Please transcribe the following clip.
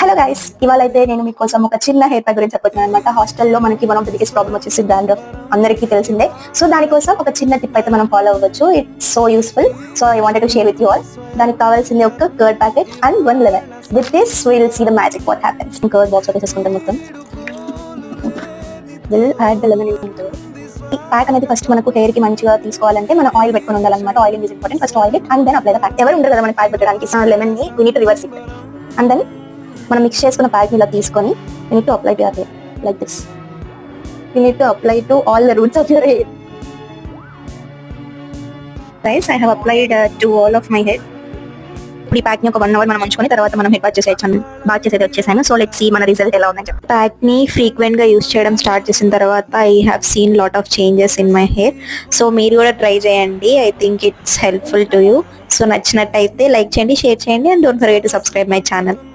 Hello guys, ఇవాళ అయితే నేను మీకోసం ఒక చిన్న హెయిర్ ప్యాక్ గురించి చెప్పొచ్చాను అనమాట. హాస్టల్లో మనకి one of the biggest problem వచ్చేసి డాండ్రఫ్, అందరికీ తెలిసిందే. సో దానికోసం ఒక చిన్న టిప్ అయితే మనం ఫాలో అవ్వచ్చు. It's so useful. So I wanted to share with you all. దానికి కావాల్సింది ఒక curd packet and 1 lemon. With this will see the magic what happens. Curd box తీసేసుకుంటాం మొత్తం. Will add the lemon into. ఈ pack అనేది first మనకు hair కి మంచిగా తీసుకోవాలంటే మనం ఆయిల్ పెట్టుకుని ఉండాలన్నమాట. Oil is important. First oil and then apply the pack. ఎవరు ఉండరు కదా మన ప్యాక్ పెట్టడానికి. లెమన్ ని we need to reverse it. And then మనం మిక్స్ చేసుకున్న ప్యాక్ ఇలా తీసుకొని you need to apply to your hair like this. You need to apply to all the roots of your hair. Guys, I have applied to all of my hair. ఇప్పుడు ఈ pack ని ఒక 1 hour మనం ఉంచుకొని తర్వాత మనం hair wash చేసేయచ్చు. Bath చేసేది వచ్చేసాను. సో లెట్స్ సీ మన రిజల్ట్ ఎలా ఉందని చెప్పి. ప్యాక్ ని ఫ్రీక్వెంట్ గా యూస్ చేయడం స్టార్ట్ చేసిన తర్వాత I have seen lot of changes in my hair. So మీరు కూడా ట్రై చేయండి. I think it's helpful to you. So నచ్చినట్టయితే లైక్ చేయండి, షేర్ చేయండి and don't forget to subscribe my channel.